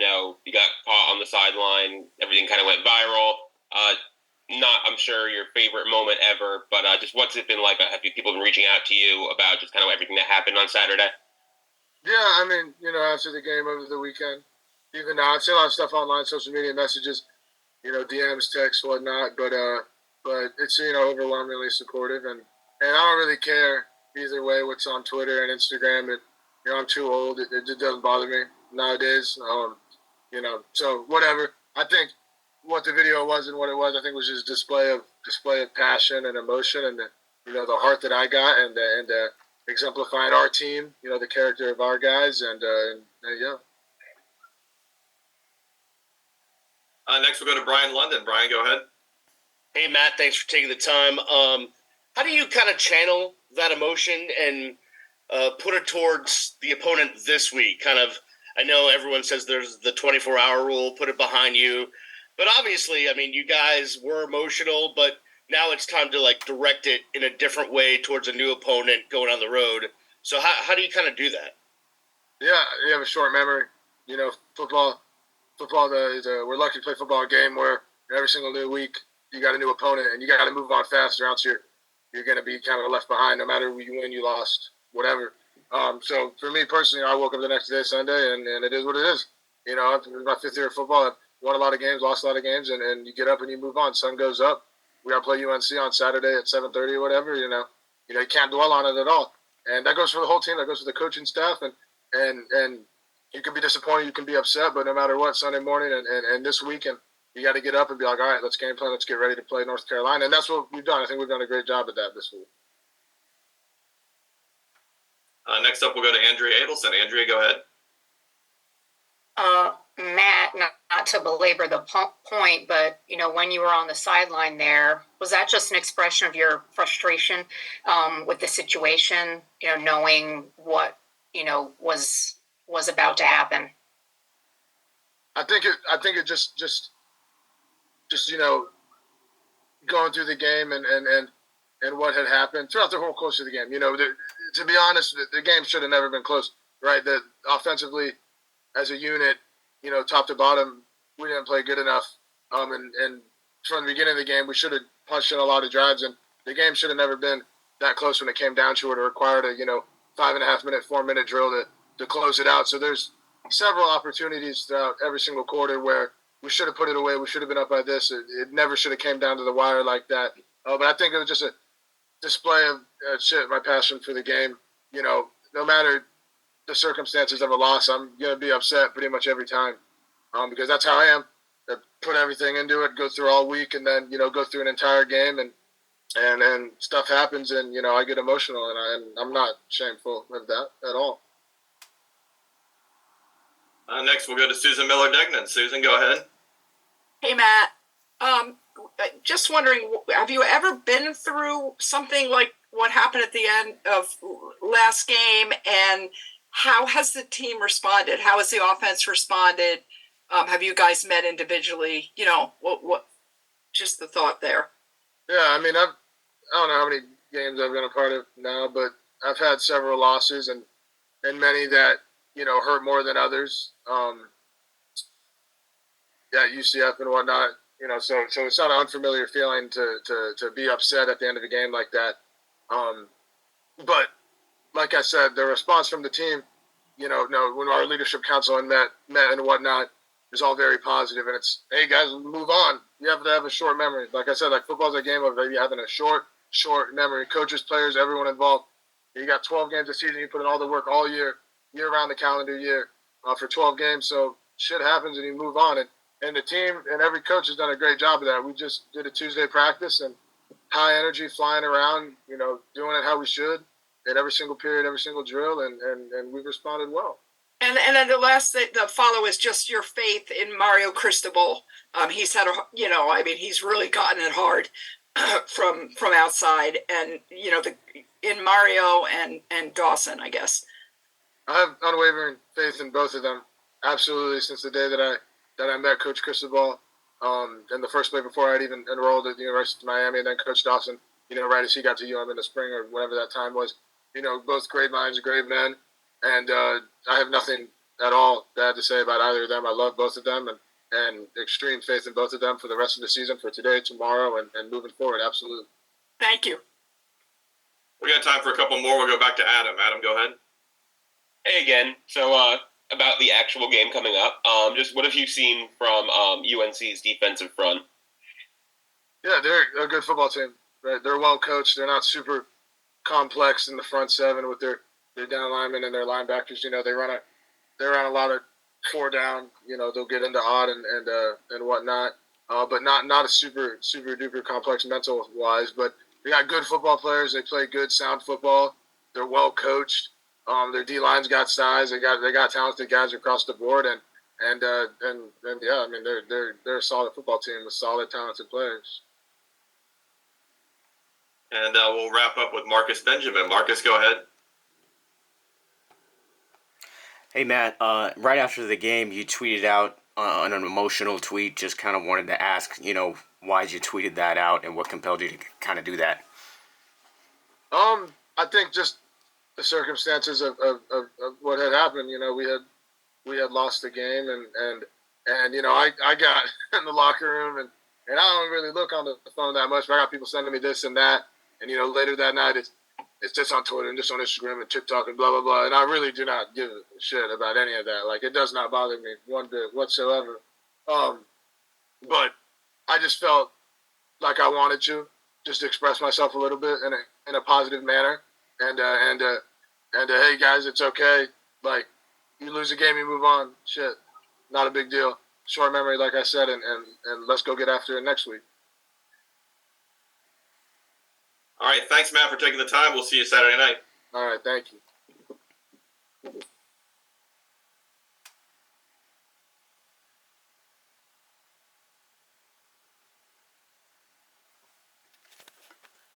you got caught on the sideline. Everything kind of went viral. Not, I'm sure, your favorite moment ever, but just what's it been like? Have people been reaching out to you about just kind of everything that happened on Saturday? Yeah, I mean, after the game over the weekend, even now, I'd say a lot of stuff online, social media messages, DMs, texts, whatnot, but it's, overwhelmingly supportive, and I don't really care either way what's on Twitter and Instagram. I'm too old. It doesn't bother me nowadays. So whatever. I think what the video was and what it was, I think was just display of passion and emotion, and the heart that I got, and exemplifying our team, the character of our guys, and yeah. Next, we'll go to Brian London. Brian, go ahead. Hey, Matt, thanks for taking the time. How do you kind of channel that emotion and put it towards the opponent this week? Kind of, I know everyone says there's the 24-hour rule, put it behind you. But obviously, I mean, you guys were emotional, but now it's time to, direct it in a different way towards a new opponent going on the road. So how do you kind of do that? Yeah, you have a short memory. Football, we're lucky to play football game where every single new week you got a new opponent and you got to move on fast, or else you're going to be kind of left behind no matter you win, you lost, whatever. So for me personally, I woke up the next day, Sunday, and it is what it is. It's my fifth year of football. I've won a lot of games, lost a lot of games, and you get up and you move on. Sun goes up. We got to play UNC on Saturday at 7:30 or whatever. You can't dwell on it at all. And that goes for the whole team. That goes for the coaching staff. And you can be disappointed, you can be upset, but no matter what, Sunday morning and this weekend, you got to get up and be like, all right, let's game plan, let's get ready to play North Carolina. And that's what we've done. I think we've done a great job at that this week. Next up, we'll go to Andrea Adelson. Andrea, go ahead. Matt, not to belabor the point, but, when you were on the sideline there, was that just an expression of your frustration with the situation, knowing what, was about to happen? I think it just going through the game and what had happened throughout the whole course of the game. To be honest, the game should have never been close, right? That offensively, as a unit, top to bottom, we didn't play good enough. And from the beginning of the game, we should have punched in a lot of drives, and the game should have never been that close when it came down to it. It required a 5.5 minute, 4 minute drill to close it out. So there's several opportunities throughout every single quarter where we should have put it away. We should have been up by this. It never should have came down to the wire like that. But I think it was just a display of my passion for the game. No matter the circumstances of a loss, I'm going to be upset pretty much every time because that's how I am. I put everything into it, go through all week, and then, go through an entire game, and stuff happens, and, I get emotional, and I'm not shameful of that at all. Next, we'll go to Susan Miller-Degnan. Susan, go ahead. Hey, Matt. Just wondering, have you ever been through something like what happened at the end of last game, and how has the team responded? How has the offense responded? Have you guys met individually? What? Just the thought there. Yeah, I mean, I don't know how many games I've been a part of now, but I've had several losses and many that hurt more than others. UCF and whatnot. So it's not an unfamiliar feeling to be upset at the end of a game like that. But like I said, the response from the team, when our leadership council met and whatnot, is all very positive. And it's, hey guys, move on. You have to have a short memory. Like I said, football's a game of maybe having a short memory. Coaches, players, everyone involved. You got 12 games a season. You put in all the work all year around the calendar year for 12 games. So shit happens and you move on. And the team and every coach has done a great job of that. We just did a Tuesday practice and high energy, flying around, doing it how we should in every single period, every single drill, and we've responded well. And then the follow is just your faith in Mario Cristobal. He's had he's really gotten it hard from outside, and in Mario and Dawson, I guess. I have unwavering faith in both of them. Absolutely, since the day that I met Coach Cristobal, and the first play before I'd even enrolled at the University of Miami, and then Coach Dawson, right as he got to UM in the spring or whatever that time was. Both great minds, great men, and I have nothing at all bad to say about either of them. I love both of them and extreme faith in both of them for the rest of the season, for today, tomorrow, and moving forward. Absolutely. Thank you. We got time for a couple more. We'll go back to Adam. Adam, go ahead. Hey again. So about the actual game coming up, just what have you seen from UNC's defensive front? Yeah, they're a good football team. Right? They're well coached. They're not super complex in the front seven with their down linemen and their linebackers. They run a lot of four down. They'll get into odd and whatnot. But not a super duper complex mental wise. But they got good football players. They play good, sound football. They're well coached. Their D line's got size. They got talented guys across the board, and yeah, I mean they're a solid football team with solid, talented players. And we'll wrap up with Marcus Benjamin. Marcus, go ahead. Hey, Matt, right after the game, you tweeted out on an emotional tweet. Just kind of wanted to ask, why you tweeted that out and what compelled you to kind of do that? I think just the circumstances of what had happened. We had lost the game, and I got in the locker room, and I don't really look on the phone that much, but I got people sending me this and that. And, later that night, it's just on Twitter and just on Instagram and TikTok and blah, blah, blah. And I really do not give a shit about any of that. Like, it does not bother me one bit whatsoever. But I just felt like I wanted to just express myself a little bit in a positive manner. And hey, guys, it's okay. Like, you lose a game, you move on. Shit, not a big deal. Short memory, like I said, and let's go get after it next week. All right. Thanks, Matt, for taking the time. We'll see you Saturday night. All right. Thank you.